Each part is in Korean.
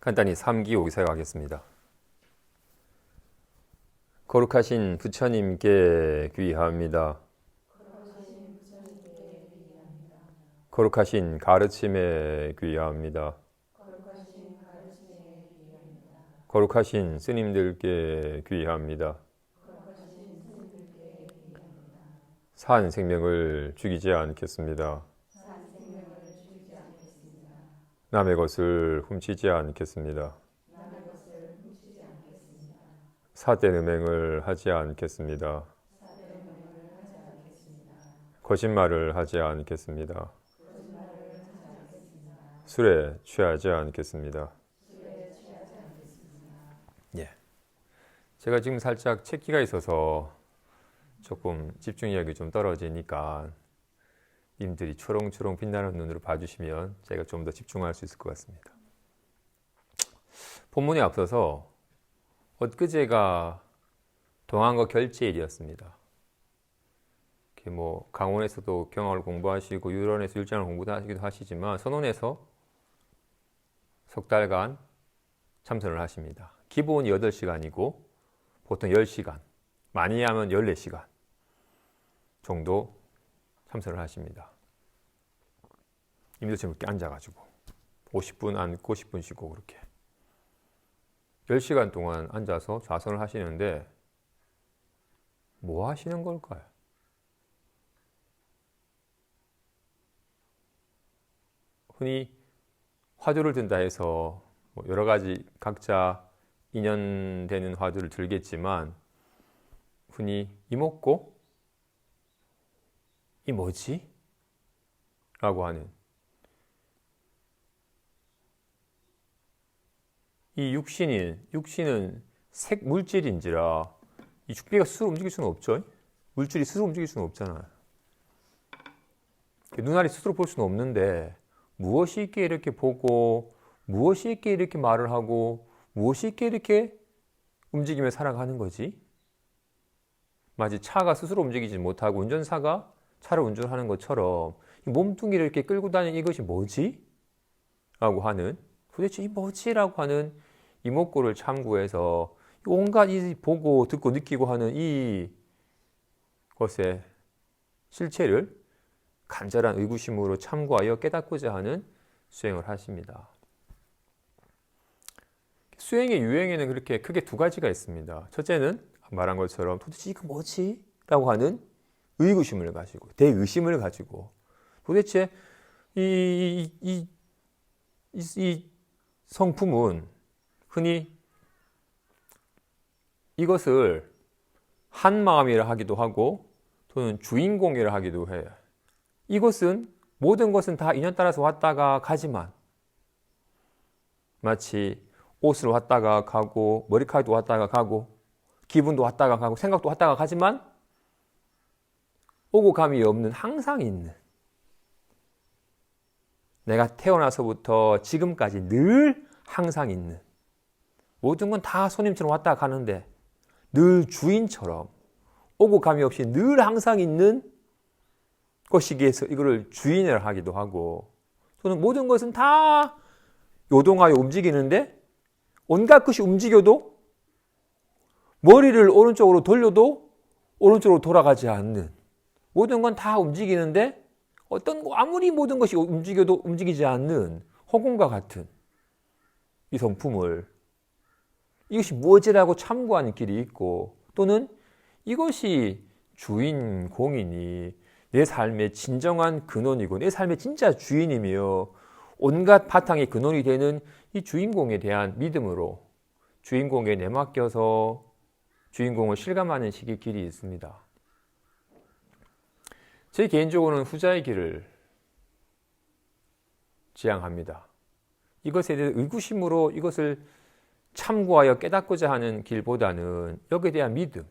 간단히 3기 오기사하겠습니다. 거룩하신 부처님께 귀의합니다. 거룩하신 가르침에 귀의합니다. 거룩하신 스님들께 귀의합니다. 산 생명을 죽이지 않겠습니다. 남의 것을 훔치지 않겠습니다. 사된 음행을 하지 않겠습니다. 거짓말을 하지 않겠습니다. 술에 취하지 않겠습니다. 예. 제가 지금 살짝 책기가 있어서 조금 집중력이 좀 떨어지니까 님들이 초롱초롱 빛나는 눈으로 봐주시면 제가 좀 더 집중할 수 있을 것 같습니다. 본문에 앞서서 엊그제가 동안거 결제일이었습니다. 강원에서도 경학을 공부하시고 유런에서 율장을 공부하시기도 하시지만 선원에서 석 달간 참선을 하십니다. 기본이 8시간이고 보통 10시간, 많이 하면 14시간 정도 참선을 하십니다. 임도처럼 이렇게 앉아가지고 50분 앉고 10분 쉬고 그렇게 10시간 동안 앉아서 좌선을 하시는데 뭐 하시는 걸까요? 흔히 화두를 든다 해서 여러 가지 각자 인연되는 화두를 들겠지만 흔히 이먹고 이 뭐지? 라고 하는 이 육신은 색 물질인지라 이 죽비가 스스로 움직일 수는 없죠. 물질이 스스로 움직일 수는 없잖아요. 눈알이 스스로 볼 수는 없는데 무엇이 있게 이렇게 보고 무엇이 있게 이렇게 말을 하고 무엇이 있게 이렇게 움직이며 살아가는 거지? 마치 차가 스스로 움직이지 못하고 운전사가 차를 운전하는 것처럼 몸뚱이를 이렇게 끌고 다니는 이것이 뭐지? 라고 하는 도대체 이 뭐지? 라고 하는 이목구를 참고해서 온갖 이 보고 듣고 느끼고 하는 이 것의 실체를 간절한 의구심으로 참고하여 깨닫고자 하는 수행을 하십니다. 수행의 유행에는 그렇게 크게 두 가지가 있습니다. 첫째는 말한 것처럼 도대체 이거 뭐지? 라고 하는 의구심을 가지고 대의심을 가지고 도대체 이 성품은 흔히 이것을 한 마음이라 하기도 하고 또는 주인공이라 하기도 해요. 이것은 모든 것은 다 인연 따라서 왔다가 가지만 마치 옷을 왔다가 가고 머리카락도 왔다가 가고 기분도 왔다가 가고 생각도 왔다가 가지만 오고 감이 없는 항상 있는 내가 태어나서부터 지금까지 늘 항상 있는 모든 건 다 손님처럼 왔다가 가는데 늘 주인처럼 오고 감이 없이 늘 항상 있는 것이기에서 이거를 주인이라 하기도 하고 또는 모든 것은 다 요동하여 움직이는데 온갖 것이 움직여도 머리를 오른쪽으로 돌려도 오른쪽으로 돌아가지 않는 모든 건 다 움직이는데 아무리 모든 것이 움직여도 움직이지 않는 허공과 같은 이 성품을 이것이 무엇이라고 참고하는 길이 있고 또는 이것이 주인공이니 내 삶의 진정한 근원이고 내 삶의 진짜 주인이며 온갖 바탕의 근원이 되는 이 주인공에 대한 믿음으로 주인공에 내맡겨서 주인공을 실감하는 식의 길이 있습니다. 제 개인적으로는 후자의 길을 지향합니다. 이것에 대해 의구심으로 이것을 참고하여 깨닫고자 하는 길보다는 여기에 대한 믿음,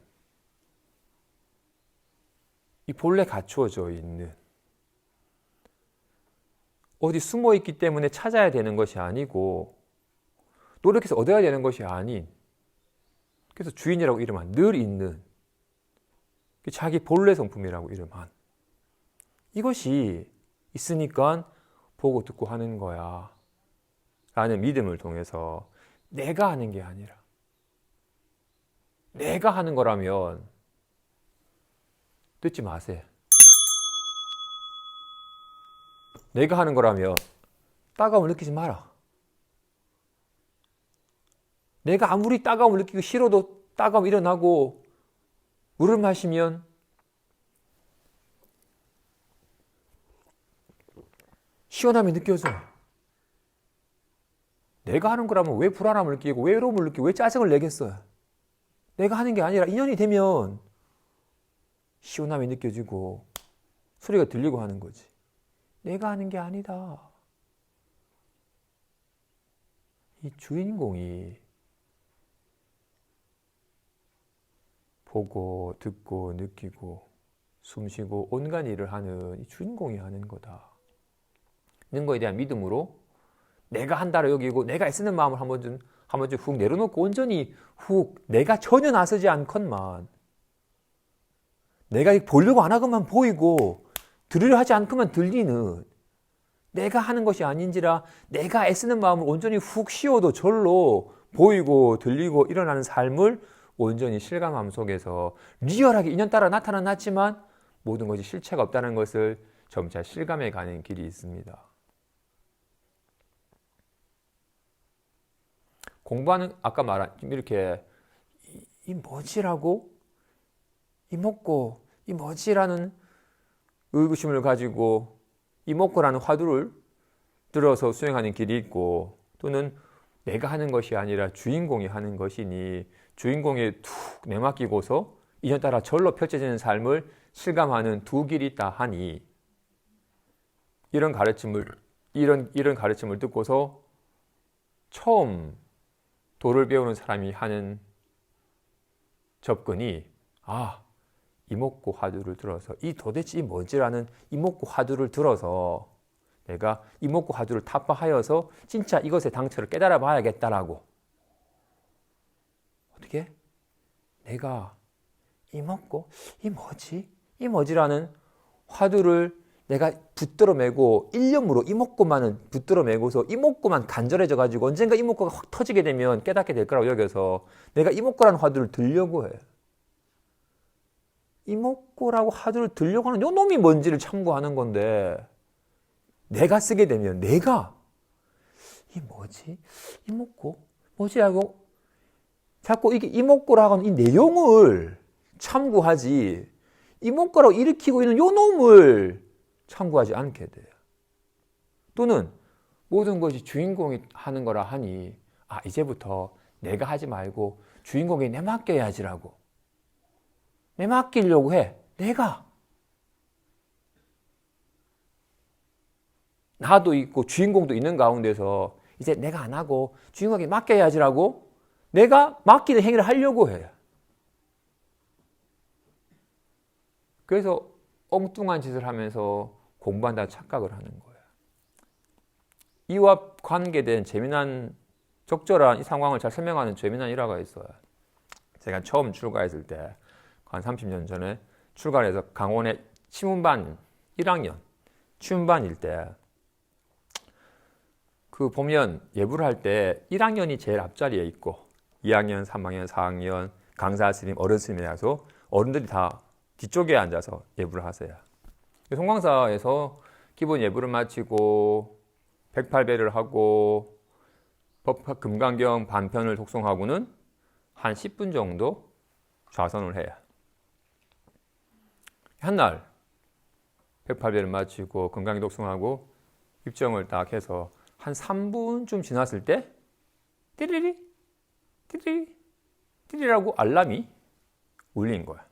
이 본래 갖추어져 있는 어디 숨어 있기 때문에 찾아야 되는 것이 아니고 노력해서 얻어야 되는 것이 아닌 그래서 주인이라고 이름한 늘 있는 자기 본래 성품이라고 이름한 이것이 있으니까 보고 듣고 하는 거야 라는 믿음을 통해서 내가 하는 게 아니라 내가 하는 거라면 듣지 마세요. 내가 하는 거라면 따가움을 느끼지 마라. 내가 아무리 따가움을 느끼고 싫어도 따가움 일어나고 물을 마시면 시원함이 느껴져. 내가 하는 거라면 왜 불안함을 느끼고 왜 외로움을 느끼고 왜 짜증을 내겠어요? 내가 하는 게 아니라 인연이 되면 시원함이 느껴지고 소리가 들리고 하는 거지. 내가 하는 게 아니다. 이 주인공이 보고 듣고 느끼고 숨쉬고 온갖 일을 하는 이 주인공이 하는 거다. 있는 거에 대한 믿음으로 내가 한다로 여기고 내가 애쓰는 마음을 한 번쯤 훅 내려놓고 온전히 훅 내가 전혀 나서지 않건만 내가 보려고 안 하건만 보이고 들으려 하지 않건만 들리는 내가 하는 것이 아닌지라 내가 애쓰는 마음을 온전히 훅 쉬어도 절로 보이고 들리고 일어나는 삶을 온전히 실감함 속에서 리얼하게 인연 따라 나타났지만 모든 것이 실체가 없다는 것을 점차 실감해 가는 길이 있습니다. 공부하는 아까 말한 이렇게 이 뭐지라고 이 먹고 이 뭐지라는 의구심을 가지고 이 먹고라는 화두를 들어서 수행하는 길이 있고 또는 내가 하는 것이 아니라 주인공이 하는 것이니 주인공에 툭 내맡기고서 인연 따라 절로 펼쳐지는 삶을 실감하는 두 길이 있다 하니 이런 가르침을 듣고서 처음 도를 배우는 사람이 하는 접근이 이목구 화두를 들어서 이 도대체 뭐지라는 이목구 화두를 들어서 내가 이목구 화두를 타파하여서 진짜 이것의 당처를 깨달아 봐야겠다라고 어떻게? 내가 이목구 이 뭐지라는 화두를 내가 붙들어 매고 일념으로 이목구만은 붙들어 매고서 이목구만 간절해져 가지고 언젠가 이목구가 확 터지게 되면 깨닫게 될 거라고 여겨서 내가 이목구라는 화두를 들려고 해. 이목구라고 화두를 들려고 하는 요 놈이 뭔지를 참고하는 건데 내가 쓰게 되면 내가 이 뭐지? 이목구? 뭐지? 하고 자꾸 이게 이목구라고 하는 이 내용을 참고하지 이목구라고 일으키고 있는 요 놈을 참고하지 않게 돼요. 또는 모든 것이 주인공이 하는 거라 하니 이제부터 내가 하지 말고 주인공이 내 맡겨야지라고 내 맡기려고 해. 내가 나도 있고 주인공도 있는 가운데서 이제 내가 안 하고 주인공에게 맡겨야지라고 내가 맡기는 행위를 하려고 해요. 그래서 엉뚱한 짓을 하면서 공부한다는 착각을 하는 거예요. 이와 관계된 재미난 적절한 이 상황을 잘 설명하는 재미난 일화가 있어요. 제가 처음 출가했을 때 한 30년 전에 출가해서 강원의 치문반 1학년 치문반일 때 그 보면 예불을 할 때 1학년이 제일 앞자리에 있고 2학년, 3학년, 4학년 강사 스님, 어른 스님에 가서 어른들이 다 뒤쪽에 앉아서 예불을 하세요. 송광사에서 기본 예불을 마치고 108배를 하고 금강경 반편을 독송하고는 한 10분 정도 좌선을 해요. 한날 108배를 마치고 금강경 독송하고 입정을 딱 해서 한 3분쯤 지났을 때 띠리리 띠리리 띠리라고 알람이 울린 거야.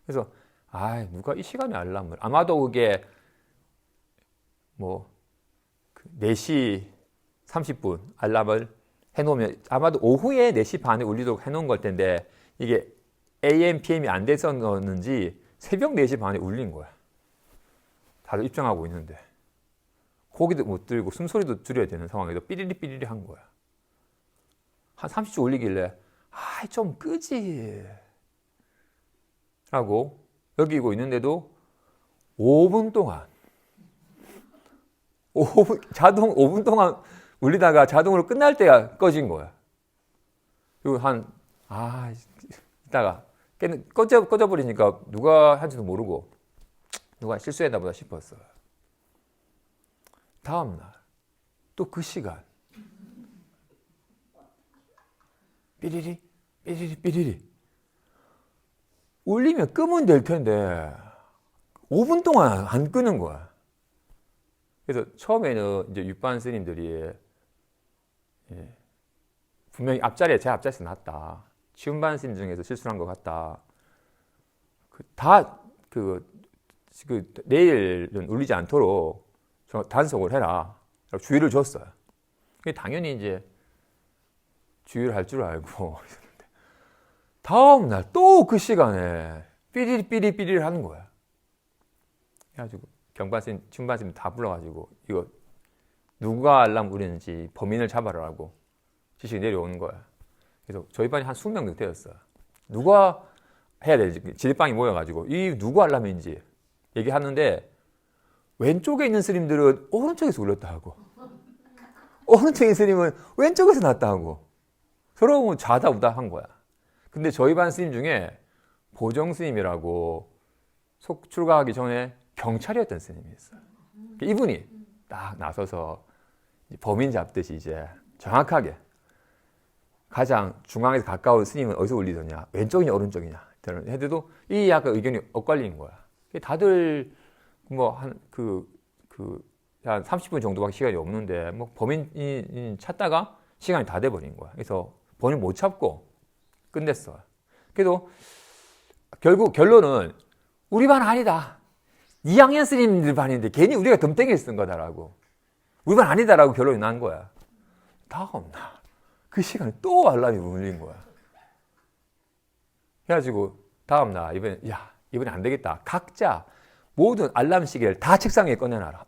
그래서 누가 이 시간에 알람을 아마도 그게 4시 30분 알람을 해놓으면 아마도 오후에 4시 반에 울리도록 해놓은 걸 텐데 이게 AM, PM이 안 됐었는지 새벽 4시 반에 울린 거야. 다들 입장하고 있는데 고기도 못 들고 숨소리도 줄여야 되는 상황에서 삐리리 삐리리 한 거야. 한 30초 울리길래 좀 끄지 라고 여기고 있는데도 5분 동안 자동 5분 동안 울리다가 자동으로 끝날 때가 꺼진 거야. 그리고 이따가 꺼져버리니까 누가 한지도 모르고 누가 실수했나 보다 싶었어요. 다음날 또 그 시간 삐리리 삐리리 삐리리 울리면 끄면 될 텐데 5분 동안 안 끄는 거야. 그래서 처음에는 이제 육반 스님들이 분명히 제 앞자리에서 났다. 치운반 스님 중에서 실수한 것 같다. 내일은 울리지 않도록 단속을 해라. 주의를 줬어요. 당연히 이제 주의를 할 줄 알고 다음 날 또 그 시간에 삐리삐리 하는 거야. 그래가지고 경반스님, 춘반스님 다 불러가지고 이거 누가 알람 울리는지 범인을 잡아라라고 지시가 내려오는 거야. 그래서 저희 반이 한 20명 정도 되었어요. 누가 해야 되지? 지휘방이 모여가지고 이 누구 알람인지 얘기하는데 왼쪽에 있는 스님들은 오른쪽에서 울렸다 하고 오른쪽에 있는 스님은 왼쪽에서 났다 하고 서로 자다 우다 한 거야. 근데 저희 반 스님 중에 보정 스님이라고 속 출가하기 전에 경찰이었던 스님이 있어요. 이분이 딱 나서서 범인 잡듯이 이제 정확하게 가장 중앙에서 가까운 스님은 어디서 울리더냐, 왼쪽이냐 오른쪽이냐 해도 이 약간 의견이 엇갈리는 거야. 다들 한 30분 정도밖에 시간이 없는데 범인 찾다가 시간이 다 돼버린 거야. 그래서 범인 못 찾고 끝냈어. 그래도 결국 결론은 우리 반 아니다. 2학년 스님들 반인데 괜히 우리가 덤탱이를 쓴 거다라고. 우리 반 아니다라고 결론이 난 거야. 다음 날 그 시간에 또 알람이 울린 거야. 그래가지고 다음 날 이번에 안 되겠다. 각자 모든 알람 시계를 다 책상 위에 꺼내놔라.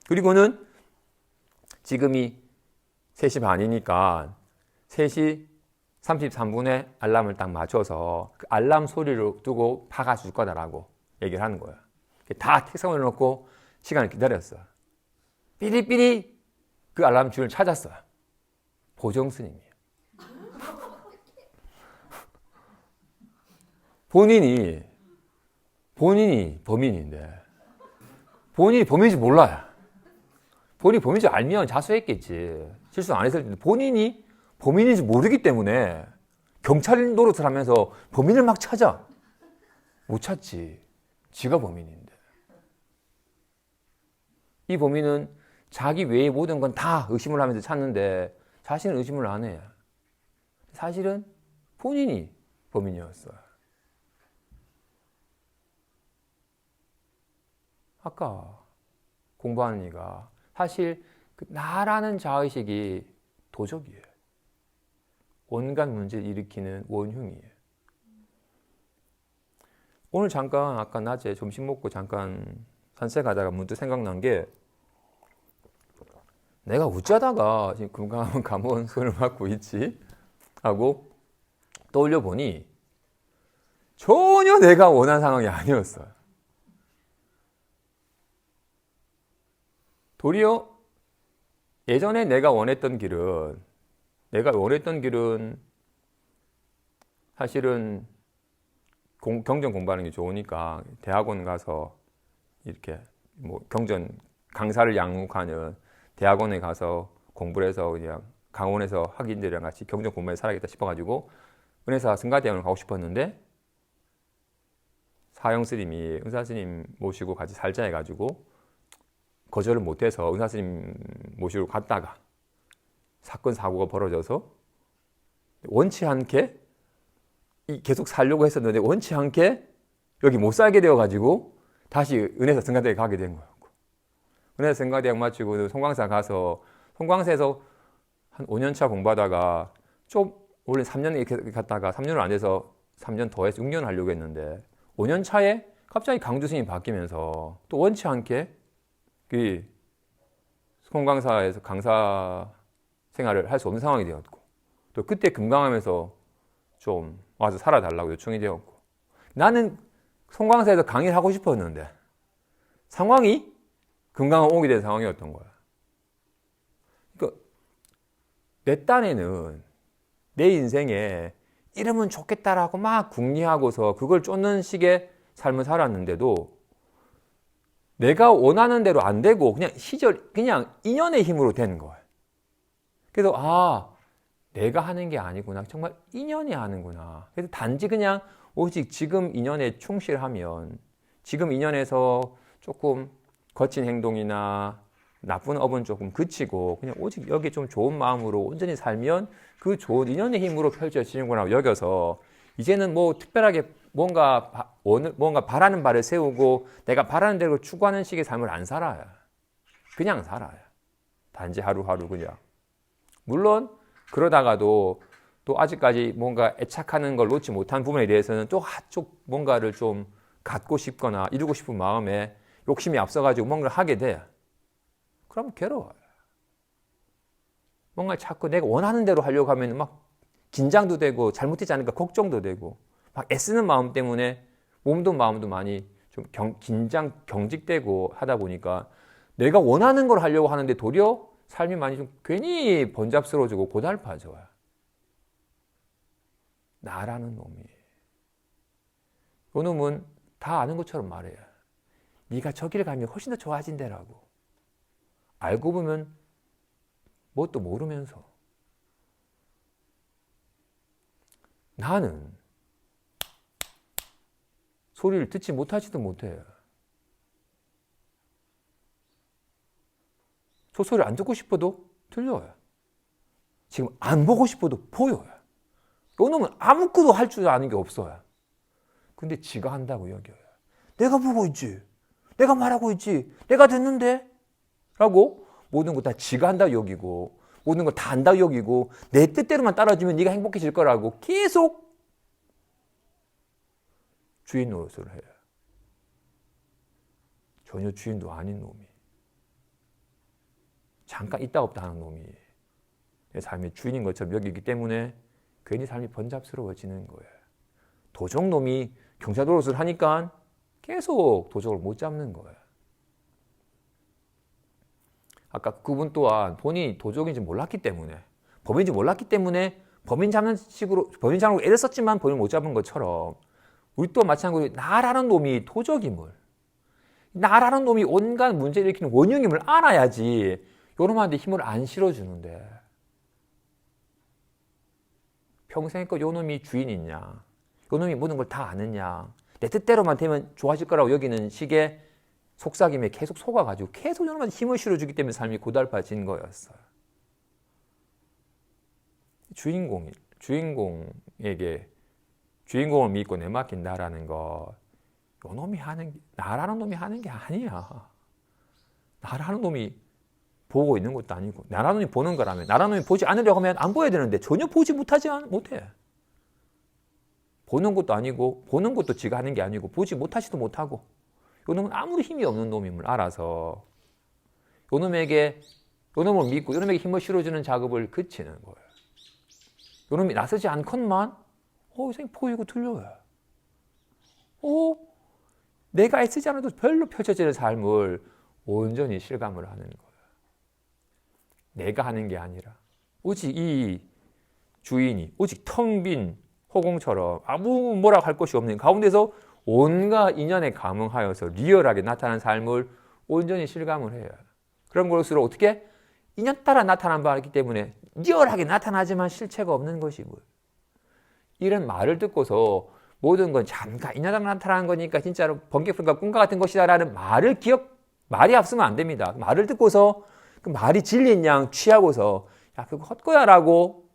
그리고는 지금이 3시 반이니까 3시 33분에 알람을 딱 맞춰서 그 알람 소리를 두고 박아줄 거다라고 얘기를 하는 거야. 다 책상을 놓고 시간을 기다렸어. 삐리삐리 그 알람 줄을 찾았어요. 보정 스님이에요. 본인이 범인인데 본인이 범인인지 몰라요. 본인이 범인인지 알면 자수했겠지. 실수 안 했을 텐데 본인이 범인인지 모르기 때문에 경찰 노릇을 하면서 범인을 막 찾아. 못 찾지. 지가 범인인데. 이 범인은 자기 외의 모든 건 다 의심을 하면서 찾는데 자신은 의심을 안 해. 사실은 본인이 범인이었어요. 아까 공부하는 이가 사실 나라는 자의식이 도적이에요. 온갖 문제를 일으키는 원흉이에요. 오늘 잠깐 아까 낮에 점심 먹고 잠깐 산책하다가 문득 생각난 게 내가 어쩌다가 지금 건강한 감원 손을 맡고 있지? 하고 떠올려 보니 전혀 내가 원한 상황이 아니었어요. 도리어 예전에 내가 원했던 길은 사실은 경전 공부하는 게 좋으니까 대학원 가서 이렇게 경전 강사를 양육하는 대학원에 가서 공부를 해서 그냥 강원에서 학인들이랑 같이 경전 공부에 살아야겠다 싶어가지고 은혜사 승가대원을 가고 싶었는데 사형 스님이 은사 스님 모시고 같이 살자 해가지고 거절을 못해서 은사 스님 모시고 갔다가 사건 사고가 벌어져서 원치 않게 계속 살려고 했었는데 원치 않게 여기 못 살게 되어가지고 다시 은혜사 승가대에 가게 된 거예요. 은혜사 승가대학 마치고 송광사 가서 송광사에서 한 5년차 공부하다가 좀 원래 3년 이렇게 갔다가 3년을 안 돼서 3년 더 해서 6년 하려고 했는데 5년 차에 갑자기 강주 스님이 바뀌면서 또 원치 않게 그 송광사에서 강사 생활을 할 수 없는 상황이 되었고 또 그때 금강하면서 좀 와서 살아달라고 요청이 되었고 나는 송광사에서 강의를 하고 싶었는데 상황이 금강을 오게 된 상황이었던 거야. 그러니까 내 딴에는 내 인생에 이러면 좋겠다라고 막 궁리하고서 그걸 쫓는 식의 삶을 살았는데도 내가 원하는 대로 안 되고 그냥 인연의 힘으로 된 거예요. 그래서 내가 하는 게 아니구나. 정말 인연이 하는구나. 그래서 단지 그냥 오직 지금 인연에 충실하면 지금 인연에서 조금 거친 행동이나 나쁜 업은 조금 그치고 그냥 오직 여기 좀 좋은 마음으로 온전히 살면 그 좋은 인연의 힘으로 펼쳐지는구나 여겨서 이제는 뭐 특별하게 뭔가 바라는 바를 세우고 내가 바라는 대로 추구하는 식의 삶을 안 살아요. 그냥 살아요. 단지 하루하루 그냥. 물론 그러다가도 또 아직까지 뭔가 애착하는 걸 놓지 못한 부분에 대해서는 또 한쪽 뭔가를 좀 갖고 싶거나 이루고 싶은 마음에 욕심이 앞서가지고 뭔가를 하게 돼. 그럼 괴로워요. 뭔가 자꾸 내가 원하는 대로 하려고 하면 막 긴장도 되고 잘못되지 않을까 걱정도 되고 막 애쓰는 마음 때문에 몸도 마음도 많이 좀 경직되고 하다 보니까 내가 원하는 걸 하려고 하는데 도리어 삶이 많이 좀 괜히 번잡스러워지고 고달파져요. 나라는 놈이. 그 놈은 다 아는 것처럼 말해요. 네가 저길 가면 훨씬 더 좋아진대라고. 알고 보면 뭣도 모르면서. 나는 소리를 듣지 못하지도 못해요. 저 소리를 안 듣고 싶어도 들려요. 지금 안 보고 싶어도 보여요. 요놈은 아무것도 할 줄 아는 게 없어요. 근데 지가 한다고 여겨요. 내가 보고 있지. 내가 말하고 있지. 내가 듣는데? 라고 모든 거 다 지가 한다고 여기고 모든 거 다 안다고 여기고 내 뜻대로만 따라주면 네가 행복해질 거라고 계속 주인 노릇을 해요. 전혀 주인도 아닌 놈이. 잠깐 있다 없다 하는 놈이 내 삶의 주인인 것처럼 여기기 때문에 괜히 삶이 번잡스러워지는 거예요. 도적 놈이 경찰 노릇을 하니까 계속 도적을 못 잡는 거예요. 아까 그분 또한 본인이 도적인지 몰랐기 때문에 범인인지 몰랐기 때문에 범인 잡는 식으로 범인 잡는 애를 썼지만 범인을 못 잡은 것처럼 우리 또한 마찬가지로 나라는 놈이 도적임을 나라는 놈이 온갖 문제를 일으키는 원흉임을 알아야지 요놈한테 힘을 안 실어주는데 평생껏 요놈이 주인이냐 요놈이 모든 걸 다 아느냐 내 뜻대로만 되면 좋아질 거라고 여기는 식의 속삭임에 계속 속아가지고 계속 요놈한테 힘을 실어주기 때문에 삶이 고달파진 거였어요. 주인공을 믿고 내맡긴 나라는 거 요놈이 나라는 놈이 하는 게 아니야. 나라는 놈이 보고 있는 것도 아니고 나라는 놈이 보는 거라면 나라는 놈이 보지 않으려고 하면 안 보여야 되는데 전혀 보지 못해. 보는 것도 아니고 보는 것도 지가 하는 게 아니고 보지 못하지도 못하고 요놈은 아무리 힘이 없는 놈임을 알아서 요놈을 믿고 요놈에게 힘을 실어주는 작업을 그치는 거예요. 요놈이 나서지 않건만 이생이 보이고 들려요. 내가 애쓰지 않아도 별로 펼쳐지는 삶을 온전히 실감을 하는 거예요. 내가 하는 게 아니라 오직 이 주인이 오직 텅 빈 허공처럼 아무 뭐라고 할 것이 없는 가운데서 온갖 인연에 감응하여서 리얼하게 나타난 삶을 온전히 실감을 해요. 그런 것으로 어떻게? 인연 따라 나타난 바이기 때문에 리얼하게 나타나지만 실체가 없는 것이 뭐. 이런 말을 듣고서 모든 건 잠깐 인연 따라 나타나는 거니까 진짜로 번개풀과 꿈과 같은 것이다라는 말이 앞서면 안 됩니다. 말을 듣고서 그 말이 진리인 양 취하고서 야 그거 헛거야 라고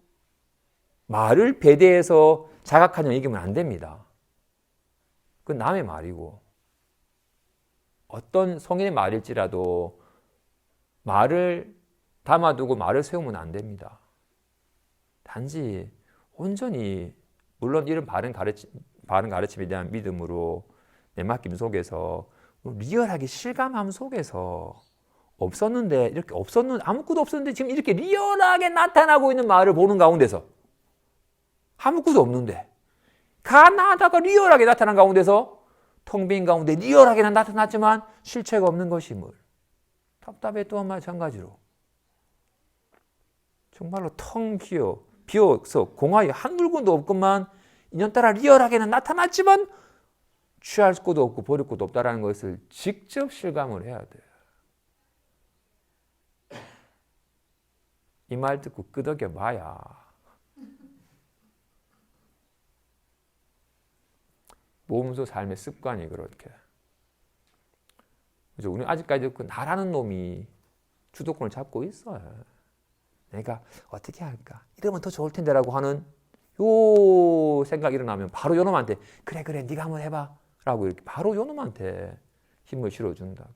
말을 배대해서 자각하냐 얘기하면 안 됩니다. 그건 남의 말이고 어떤 성인의 말일지라도 말을 담아두고 말을 세우면 안 됩니다. 단지 온전히 물론 이런 바른 가르침에 대한 믿음으로 내 맡김 속에서 리얼하게 실감함 속에서 아무것도 없었는데 지금 이렇게 리얼하게 나타나고 있는 말을 보는 가운데서 아무것도 없는데 가나다가 리얼하게 나타난 가운데서 텅 빈 가운데 리얼하게 나타났지만 실체가 없는 것임을 답답해 또한 마찬가지로 정말로 텅 비어서 공화에 한 물건도 없건만 인연따라 리얼하게는 나타났지만 취할 곳도 없고 버릴 곳도 없다는 것을 직접 실감을 해야 돼요. 이 말 듣고 끄덕여 봐야 몸소 삶의 습관이 그렇게. 그래서 우리는 아직까지 그 나라는 놈이 주도권을 잡고 있어요. 내가 어떻게 할까? 이러면 더 좋을 텐데라고 하는 요 생각이 일어나면 바로 요 놈한테 그래 네가 한번 해봐 라고 이렇게 바로 요 놈한테 힘을 실어준다고.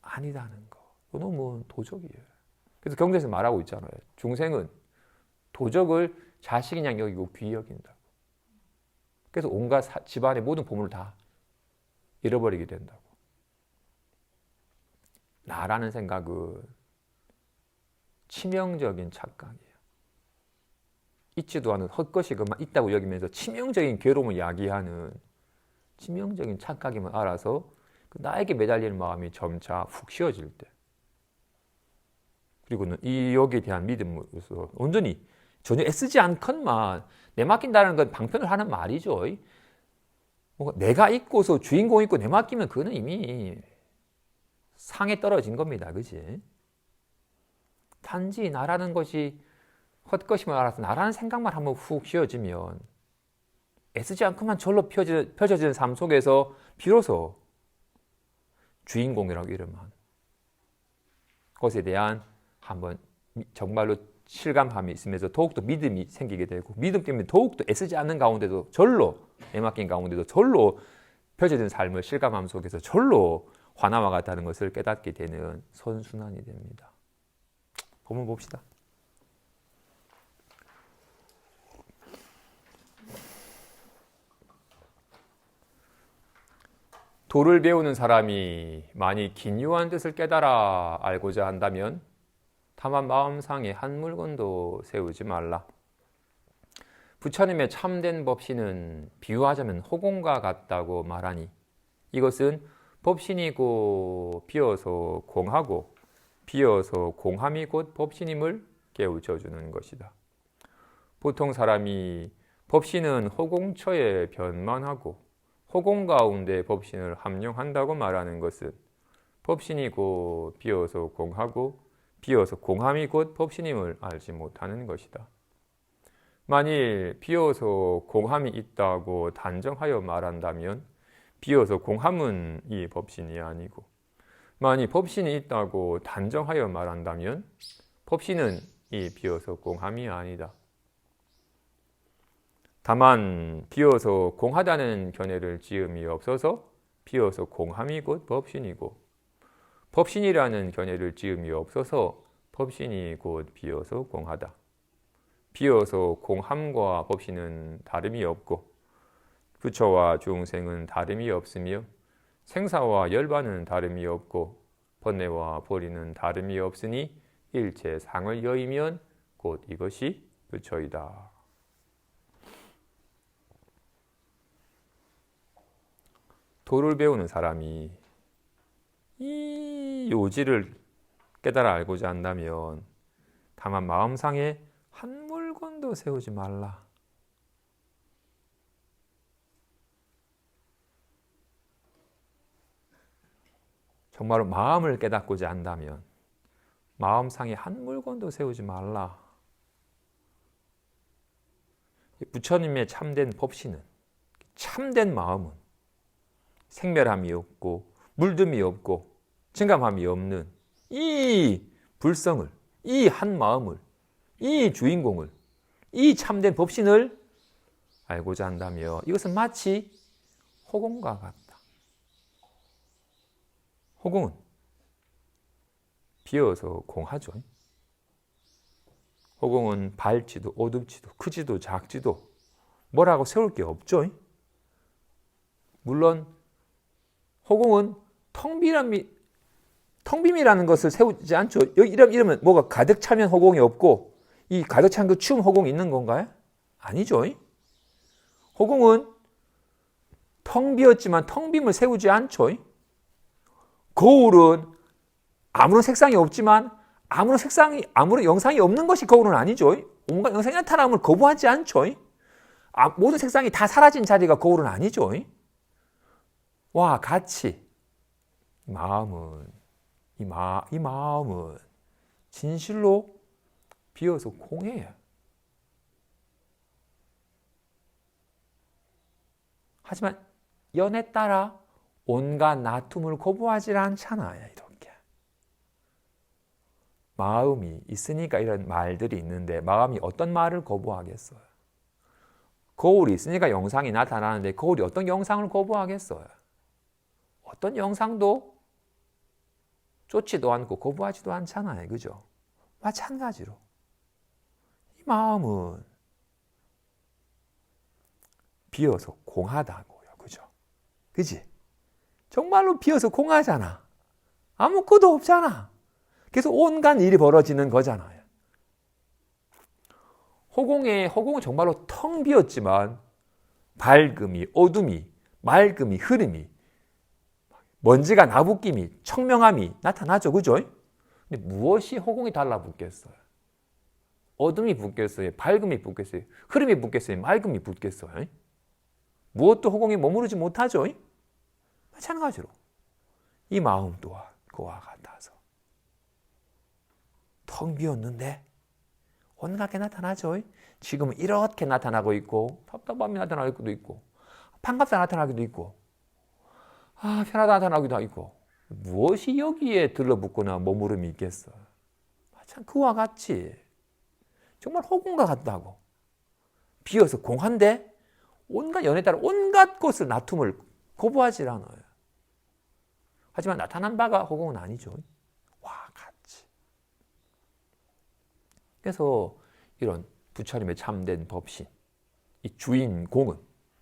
아니다는 거. 요 놈은 도적이에요. 그래서 경제에서 말하고 있잖아요. 중생은 도적을 자식인 양 여기고 귀히 여긴다고. 그래서 온갖 집안의 모든 보물을 다 잃어버리게 된다고. 나라는 생각은 치명적인 착각이에요. 있지도 않은 헛것이 그만 있다고 여기면서 치명적인 괴로움을 야기하는 치명적인 착각임을 알아서 나에게 매달리는 마음이 점차 훅 쉬어질 때, 그리고는 이 여기에 대한 믿음으로서 온전히 전혀 애쓰지 않건만 내맡긴다는 건 방편을 하는 말이죠. 내가 있고서 주인공 있고 내맡기면 그는 이미 상에 떨어진 겁니다. 그지? 단지 나라는 것이 헛것임을 알아서 나라는 생각만 한번 훅 쉬어지면 애쓰지 않고만 절로 펼쳐지는 삶 속에서 비로소 주인공이라고 이름한 것에 대한 한번 정말로 실감함이 있으면서 더욱더 믿음이 생기게 되고, 믿음 때문에 더욱더 애쓰지 않는 가운데도 절로 내맡긴 가운데도 절로 펼쳐진 삶을 실감함 속에서 절로 화나와 같다는 것을 깨닫게 되는 선순환이 됩니다. 본문 봅시다. 도를 배우는 사람이 만일 기묘한 뜻을 깨달아 알고자 한다면 다만 마음상에 한 물건도 세우지 말라. 부처님의 참된 법신은 비유하자면 호공과 같다고 말하니 이것은 법신이고 비어서 공하고 비어서 공함이 곧 법신임을 깨우쳐주는 것이다. 보통 사람이 법신은 호공처에 변만하고 호공 가운데 법신을 함령한다고 말하는 것은 법신이고 비어서 공하고 비어서 공함이 곧 법신임을 알지 못하는 것이다. 만일 비어서 공함이 있다고 단정하여 말한다면 비어서 공함은 이 법신이 아니고, 만일 법신이 있다고 단정하여 말한다면 법신은 이 비어서 공함이 아니다. 다만 비어서 공하다는 견해를 지음이 없어서 비어서 공함이 곧 법신이고, 법신이라는 견해를 지음이 없어서 법신이 곧 비어서 공하다. 비어서 공함과 법신은 다름이 없고 부처와 중생은 다름이 없으며 생사와 열반은 다름이 없고 번뇌와 보리는 다름이 없으니 일체 상을 여의면 곧 이것이 부처이다. 도를 배우는 사람이 이 요지를 깨달아 알고자 한다면 다만 마음상에 한 물건도 세우지 말라. 정말로 마음을 깨닫고자 한다면 마음상에 한 물건도 세우지 말라. 부처님의 참된 법신은, 참된 마음은 생멸함이 없고 물듦이 없고 증감함이 없는 이 불성을, 이 한 마음을, 이 주인공을, 이 참된 법신을 알고자 한다며 이것은 마치 호공과 같다. 호공은 비어서 공하죠. 호공은 밝지도 어둡지도 크지도 작지도 뭐라고 세울 게 없죠. 물론 호공은 텅빔이라는 것을 세우지 않죠. 이러면 뭐가 가득 차면 호공이 없고 이 가득 찬 그 추운 호공이 있는 건가요? 아니죠. 호공은 텅 비었지만 텅 빔을 세우지 않죠. 거울은 아무런 색상이 없지만 아무런 영상이 없는 것이 거울은 아니죠. 온갖 영상이 나타남을 거부하지 않죠. 모든 색상이 다 사라진 자리가 거울은 아니죠. 와, 같이 이 마음은 진실로 비어서 공해요. 하지만 연에 따라 온갖 나툼을 거부하지 않잖아요. 이렇게 마음이 있으니까 이런 말들이 있는데 마음이 어떤 말을 거부하겠어요? 거울이 있으니까 영상이 나타나는데 거울이 어떤 영상을 거부하겠어요? 어떤 영상도 쫓지도 않고 거부하지도 않잖아요. 그죠? 마찬가지로 이 마음은 비어서 공하다고요. 그죠? 그지? 정말로 비어서 공하잖아. 아무것도 없잖아. 그래서 온갖 일이 벌어지는 거잖아요. 허공은 정말로 텅 비었지만 밝음이, 어둠이, 맑음이, 흐름이, 먼지가 나부낌이, 청명함이 나타나죠. 그죠? 근데 무엇이 허공이 달라붙겠어요? 어둠이 붙겠어요? 밝음이 붙겠어요? 흐름이 붙겠어요? 맑음이 붙겠어요? 무엇도 허공에 머무르지 못하죠. 마찬가지로 이 마음 또한 그와 같아서 텅 비었는데 온갖 게 나타나죠. 지금은 이렇게 나타나고 있고 답답함이 나타나기도 있고 반갑다 나타나기도 있고 편하다 나타나기도 있고 무엇이 여기에 들러붙거나 머무름이 있겠어요. 참 그와 같이 정말 허공과 같다고 비어서 공한데 온갖 연에 따라 온갖 것을 나툼을 거부하지 않아요. 하지만 나타난 바가 허공은 아니죠. 와, 같이. 그래서 이런 부처님의 참된 법신, 이 주인공은,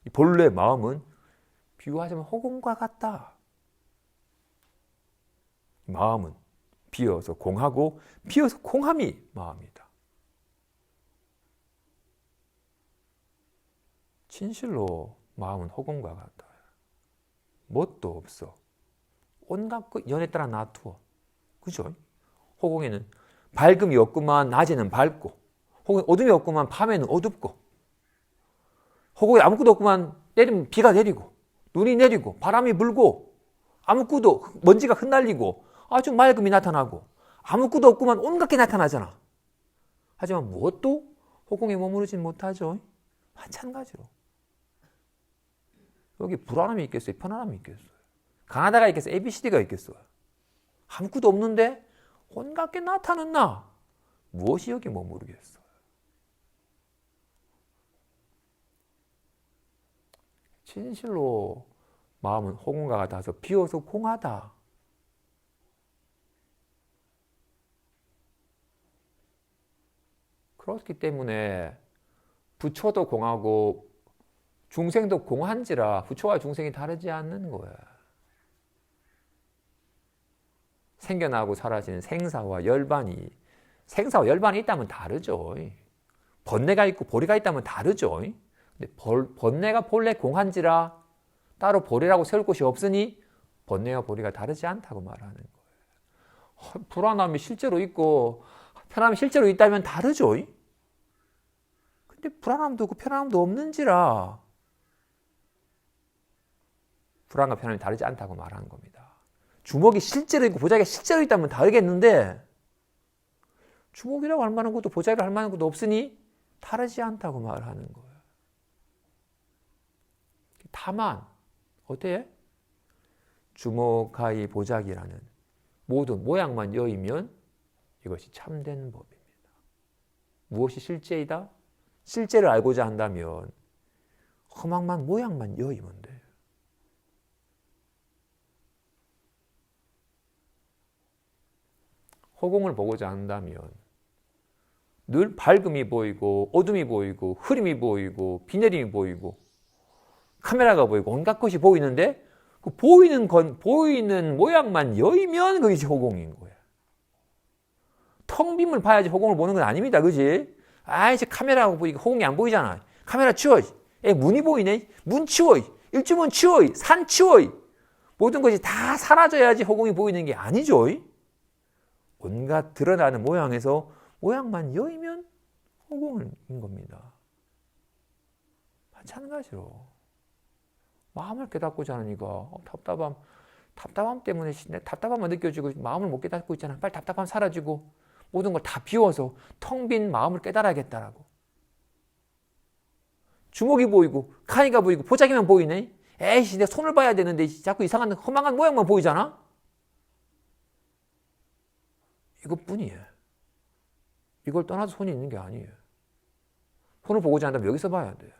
이 본래 마음은 비유하자면 허공과 같다. 마음은 비어서 공하고 비어서 공함이 마음이다. 진실로 마음은 허공과 같다. 뭣도 없어. 온갖 연에 따라 놔두어. 그죠? 허공에는 밝음이 없구만 낮에는 밝고, 혹은 어둠이 없구만 밤에는 어둡고, 허공에 아무것도 없구만 내리면 비가 내리고, 눈이 내리고, 바람이 불고, 아무것도 먼지가 흩날리고, 아주 맑음이 나타나고, 아무것도 없구만 온갖 게 나타나잖아. 하지만 무엇도 허공에 머무르진 못하죠. 마찬가지로. 여기 불안함이 있겠어요? 편안함이 있겠어요? 가나다가 있겠어요? ABCD가 있겠어요? 아무것도 없는데 온갖 게 나타나는 나. 무엇이 여기 머무르겠어요? 진실로 마음은 허공과 같아서 비어서 공하다. 그렇기 때문에 부처도 공하고 중생도 공한지라 부처와 중생이 다르지 않는 거야. 생겨나고 사라지는 생사와 열반이 있다면 다르죠. 번뇌가 있고 보리가 있다면 다르죠. 근데 번뇌가 본래 공한지라 따로 보리라고 세울 곳이 없으니 번뇌와 보리가 다르지 않다고 말하는 거예요. 불안함이 실제로 있고 편함이 실제로 있다면 다르죠. 근데 불안함도 없고 편안함도 없는지라 불안과 편안함이 다르지 않다고 말하는 겁니다. 주먹이 실제로 있고 보자기가 실제로 있다면 다르겠는데 주먹이라고 할 만한 것도 보자기라고 할 만한 것도 없으니 다르지 않다고 말하는 거예요. 다만 어때요? 주먹하이 보자기라는 모든 모양만 여의면 이것이 참된 법입니다. 무엇이 실제이다? 실제를 알고자 한다면 허망만 모양만 여의면 돼요. 허공을 보고자 한다면 늘 밝음이 보이고 어둠이 보이고 흐림이 보이고 비 내림이 보이고 카메라가 보이고 온갖 것이 보이는데 그 보이는 모양만 여의면 그게 허공인 거야. 텅 빈을 봐야지 허공을 보는 건 아닙니다. 그지? 이제 카메라가 보이고 허공이 안 보이잖아. 카메라 치워. 문이 보이네. 문 치워. 일주문 치워. 산 치워. 모든 것이 다 사라져야지 허공이 보이는 게 아니죠. 온갖 드러나는 모양에서 모양만 여의면 허공인 겁니다. 마찬가지로 마음을 깨닫고자 하는 이거 답답함 때문에 답답함만 느껴지고 마음을 못 깨닫고 있잖아. 빨리 답답함 사라지고 모든 걸 다 비워서 텅 빈 마음을 깨달아야겠다라고. 주먹이 보이고 칸이가 보이고 보자기만 보이네. 에이씨, 내가 손을 봐야 되는데 자꾸 이상한 허망한 모양만 보이잖아. 이것뿐이에요. 이걸 떠나서 손이 있는 게 아니에요. 손을 보고자 한다면 여기서 봐야 돼요.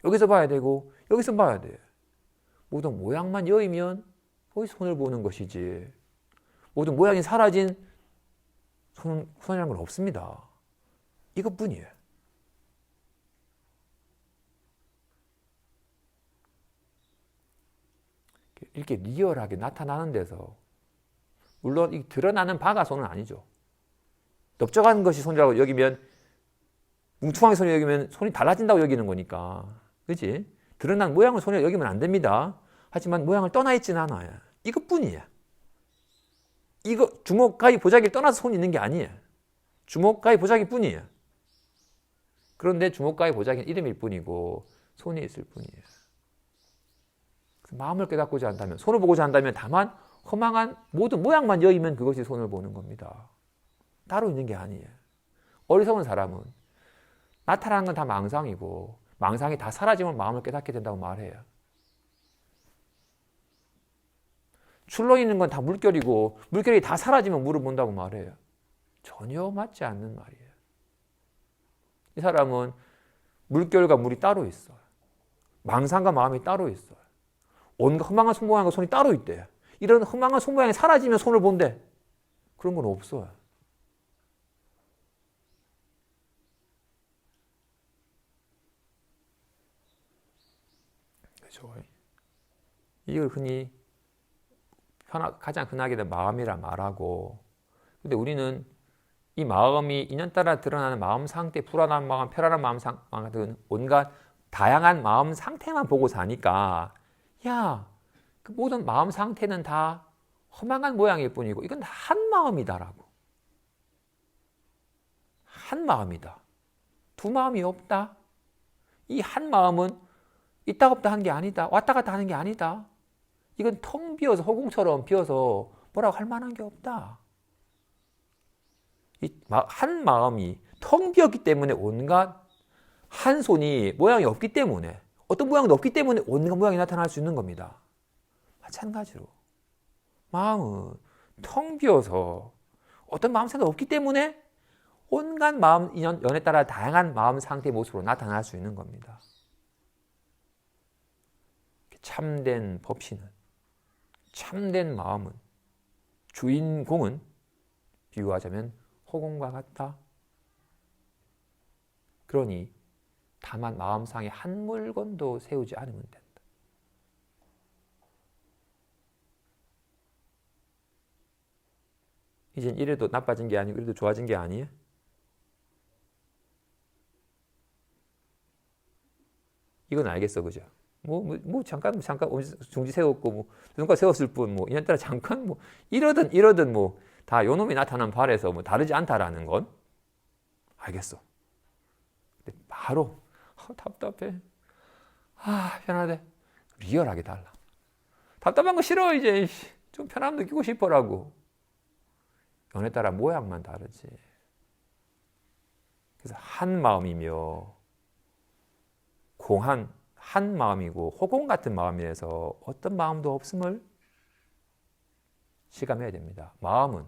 여기서 봐야 되고 여기서 봐야 돼요. 모든 모양만 여의면 거기서 손을 보는 것이지, 모든 모양이 사라진 손이라는 건 없습니다. 이것뿐이에요. 이렇게 리얼하게 나타나는 데서, 물론 이 드러나는 바가 손은 아니죠. 넓적한 것이 손이라고 여기면, 뭉퉁하게 손이 여기면 손이 달라진다고 여기는 거니까, 그렇지? 드러난 모양을 손이라고 여기면 안 됩니다. 하지만 모양을 떠나 있지는 않아요. 이것뿐이에요. 이거 주먹, 가위, 보자기를 떠나서 손이 있는 게 아니에요. 주먹, 가위, 보자기 뿐이에요. 그런데 주먹, 가위, 보자기는 이름일 뿐이고 손이 있을 뿐이에요. 마음을 깨닫고자 한다면, 손을 보고자 한다면 다만 허망한 모든 모양만 여의면 그것이 손을 보는 겁니다. 따로 있는 게 아니에요. 어리석은 사람은 나타나는 건 다 망상이고 망상이 다 사라지면 마음을 깨닫게 된다고 말해요. 출렁 있는 건 다 물결이고 물결이 다 사라지면 물을 본다고 말해요. 전혀 맞지 않는 말이에요. 이 사람은 물결과 물이 따로 있어요. 망상과 마음이 따로 있어요. 온갖 허망한 손모양과 손이 따로 있대요. 이런 허망한 손모양이 사라지면 손을 본대. 그런 건 없어요. 그렇죠. 이걸 흔히 가장 흔하게 마음이라 말하고, 근데 우리는 이 마음이 인연따라 드러나는 마음 상태, 불안한 마음, 편안한 마음 등 온갖 다양한 마음 상태만 보고 사니까, 야, 그 모든 마음 상태는 다 허망한 모양일 뿐이고 이건 한 마음이다라고. 한 마음이다. 두 마음이 없다. 이 한 마음은 있다 없다 하는 게 아니다. 왔다 갔다 하는 게 아니다. 이건 텅 비어서, 허공처럼 비어서 뭐라고 할 만한 게 없다. 이 한 마음이 텅 비었기 때문에 온갖, 한 손이 모양이 없기 때문에, 어떤 모양도 없기 때문에 온갖 모양이 나타날 수 있는 겁니다. 마찬가지로 마음은 텅 비어서 어떤 마음 생각이 없기 때문에 온갖 마음 연에 따라 다양한 마음 상태의 모습으로 나타날 수 있는 겁니다. 참된 법신은, 참된 마음은, 주인공은 비유하자면 허공과 같다. 그러니 다만 마음상에 한 물건도 세우지 않으면 된다. 이젠 이래도 나빠진 게 아니고 이래도 좋아진 게 아니에요? 이건 알겠어, 그죠? 잠깐 중지 세웠고, 눈가 세웠을 뿐, 인연따라 잠깐, 이러든 다 요놈이 나타난 발에서 다르지 않다라는 건 알겠어. 근데 바로, 답답해. 편하대. 리얼하게 달라. 답답한 거 싫어, 이제. 좀 편함 느끼고 싶어라고. 연에 따라 모양만 다르지. 그래서 한 마음이며, 한 마음이고 허공 같은 마음이라서 어떤 마음도 없음을 실감해야 됩니다. 마음은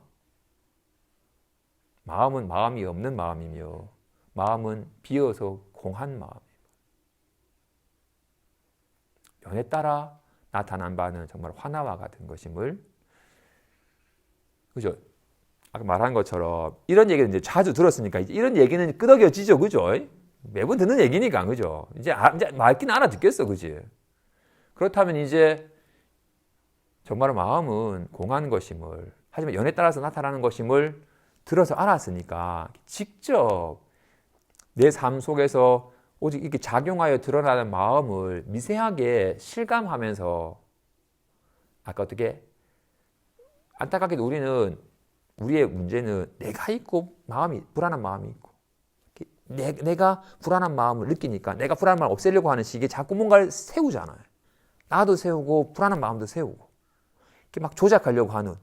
마음이 없는 마음이며, 마음은 비어서 공한 마음이고, 연에 따라 나타난 바는 정말 화나와 같은 것임을, 그죠? 아까 말한 것처럼 이런 얘기는 이제 자주 들었으니까 이제 이런 얘기는 끄덕여지죠, 그죠? 매번 듣는 얘기니까, 그죠? 이제 말기는 알아듣겠어, 그지? 그렇다면 이제 정말 마음은 공한 것임을, 하지만 연에 따라서 나타나는 것임을 들어서 알았으니까 직접 내 삶 속에서 오직 이렇게 작용하여 드러나는 마음을 미세하게 실감하면서, 아까 어떻게 안타깝게도 우리는 우리의 문제는 내가 있고 불안한 마음이 있고 내가 불안한 마음을 느끼니까 내가 불안한 마음을 없애려고 하는 식의 자꾸 뭔가를 세우잖아요. 나도 세우고 불안한 마음도 세우고 이렇게 막 조작하려고 하는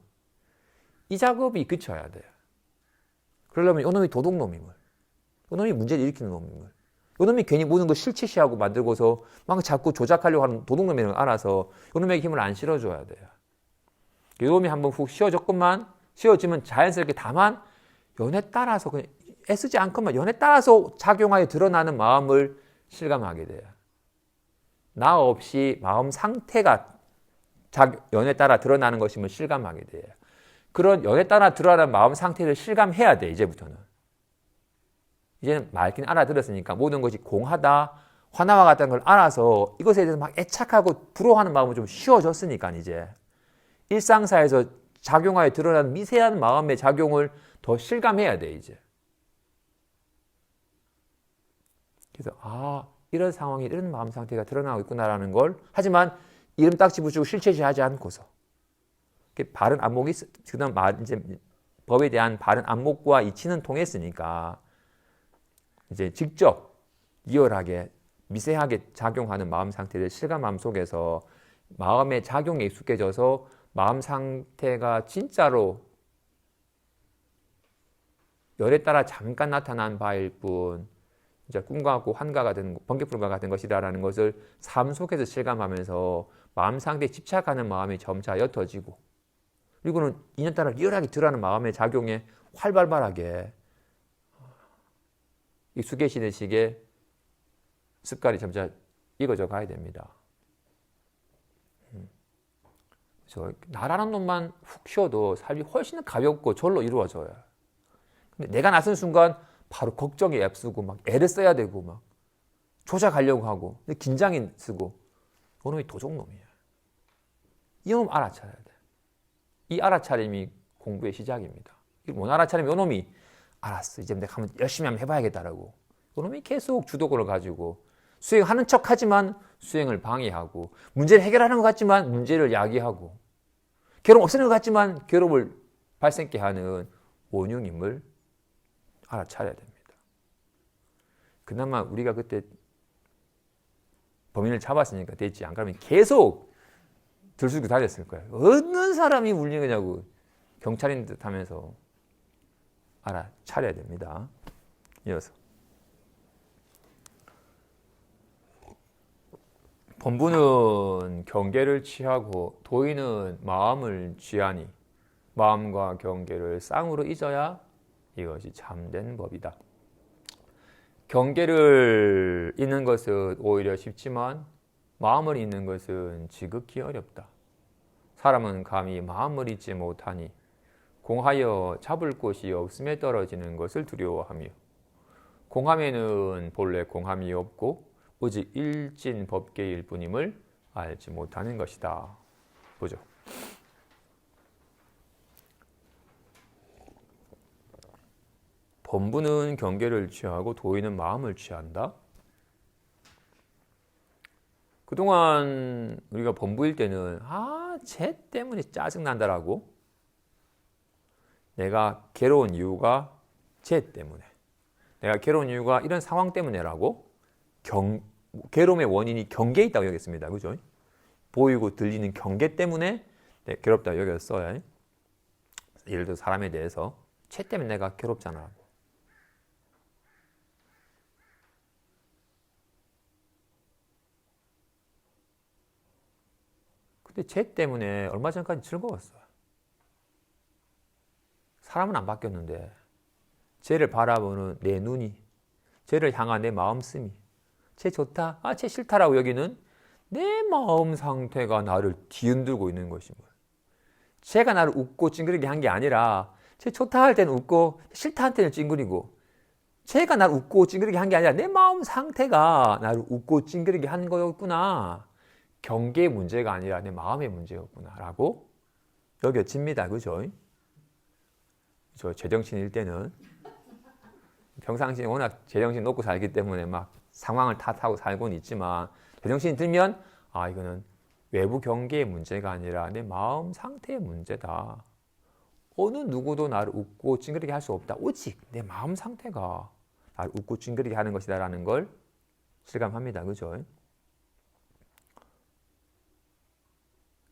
이 작업이 그쳐야 돼요. 그러려면 이놈이 도둑놈임을, 이놈이 문제를 일으키는 놈임을, 이놈이 괜히 모든 걸 실체시하고 만들고서 막 자꾸 조작하려고 하는 도둑놈임을 알아서 이놈에게 힘을 안 실어줘야 돼요. 이놈이 한번 훅 씌워지면 자연스럽게 다만 연에 따라서 그냥 애쓰지 않건만 연에 따라서 작용하여 드러나는 마음을 실감하게 돼요. 나 없이 마음 상태가 연에 따라 드러나는 것임을 실감하게 돼요. 그런 연에 따라 드러나는 마음 상태를 실감해야 돼. 이제부터는. 이제는 맑긴 알아들었으니까 모든 것이 공하다, 화나와 같다는 걸 알아서 이것에 대해서 막 애착하고 부러워하는 마음은 좀 쉬워졌으니까 이제 일상사에서 작용하여 드러나는 미세한 마음의 작용을 더 실감해야 돼. 이제. 그래서 이런 상황이 이런 마음 상태가 드러나고 있구나라는 걸 하지만 이름 딱지 붙이고 실체시하지 않고서 바른 안목이 그다음 이제 법에 대한 바른 안목과 이치는 통했으니까 이제 직접 리얼하게 미세하게 작용하는 마음 상태를 실감함 속에서 마음의 작용에 익숙해져서 마음 상태가 진짜로 열에 따라 잠깐 나타난 바일 뿐 이제 꿈과 같고 환가 같은 번개불과 같은 것이다라는 것을 삶 속에서 실감하면서 마음 상태에 집착하는 마음이 점차 옅어지고 그리고는 인연 따라 리얼하게 드러나는 마음의 작용에 활발하게 익숙해지는 식의 습관이 점차 익어져 가야 됩니다. 그래서 나라는 놈만 훅 쉬어도 삶이 훨씬 가볍고 절로 이루어져요. 근데 내가 나선 순간 바로 걱정에 애쓰고 막 애를 써야 되고 막 조작하려고 하고 긴장이 쓰고 이놈이 도적놈이야. 이놈 알아차려야 돼. 이 알아차림이 공부의 시작입니다. 못 알아차리면 이놈이 알았어. 이제 내가 열심히 한번 해봐야겠다라고. 이놈이 계속 주도권을 가지고 수행하는 척하지만 수행을 방해하고 문제를 해결하는 것 같지만 문제를 야기하고 괴로움 없애는 것 같지만 괴로움을 발생케 하는 원흉임을 알아차려야 됩니다. 그나마 우리가 그때 범인을 잡았으니까 됐지. 안 그러면 계속 들쑥이 다녔을 거예요. 어느 사람이 울린 거냐고 경찰인 듯 하면서 알아차려야 됩니다. 이어서 범부는 경계를 취하고 도인은 마음을 취하니 마음과 경계를 쌍으로 잊어야 이것이 참된 법이다. 경계를 잊는 것은 오히려 쉽지만 마음을 잊는 것은 지극히 어렵다. 사람은 감히 마음을 잊지 못하니 공하여 잡을 곳이 없음에 떨어지는 것을 두려워하며 공함에는 본래 공함이 없고 오직 일진 법계일 뿐임을 알지 못하는 것이다. 보죠. 범부는 경계를 취하고 도인은 마음을 취한다. 그동안 우리가 범부일 때는 쟤 때문에 짜증난다라고 내가 괴로운 이유가 쟤 때문에 내가 괴로운 이유가 이런 상황 때문에라고 괴로움의 원인이 경계에 있다고 여겼습니다. 그죠? 보이고 들리는 경계 때문에 괴롭다고 여겼어요. 예를 들어 사람에 대해서 쟤 때문에 내가 괴롭잖아. 근데 쟤 때문에 얼마 전까지 즐거웠어요. 사람은 안 바뀌었는데 쟤를 바라보는 내 눈이, 쟤를 향한 내 마음씀이 쟤 좋다, 쟤 싫다라고 여기는 내 마음 상태가 나를 뒤흔들고 있는 것임을. 쟤가 나를 웃고 찡그리게 한 게 아니라 쟤 좋다 할 때는 웃고 싫다 할 때는 찡그리고 쟤가 나를 웃고 찡그리게 한 게 아니라 내 마음 상태가 나를 웃고 찡그리게 한 거였구나. 경계의 문제가 아니라 내 마음의 문제였구나 라고 여겨집니다. 그죠? 저 제정신일 때는 평상시에 워낙 제정신 놓고 살기 때문에 막 상황을 탓하고 살고는 있지만 제정신이 들면 이거는 외부 경계의 문제가 아니라 내 마음 상태의 문제다. 어느 누구도 나를 웃고 찡그리게 할 수 없다. 오직 내 마음 상태가 나를 웃고 찡그리게 하는 것이다라는 걸 실감합니다. 그죠?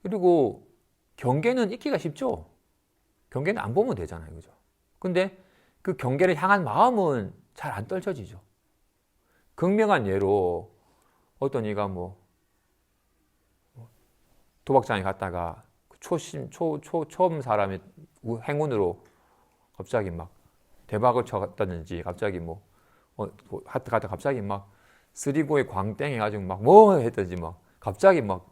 그리고 경계는 잊기가 쉽죠. 경계는 안 보면 되잖아요. 그죠? 근데 그 경계를 향한 마음은 잘 안 떨쳐지죠. 극명한 예로 어떤 이가 뭐 도박장에 갔다가 처음 사람이 행운으로 갑자기 막 대박을 쳤다든지 갑자기 하트 갔다 갑자기 막 쓰리고에 광땡 해가지고 막 뭐 했든지 막 갑자기 막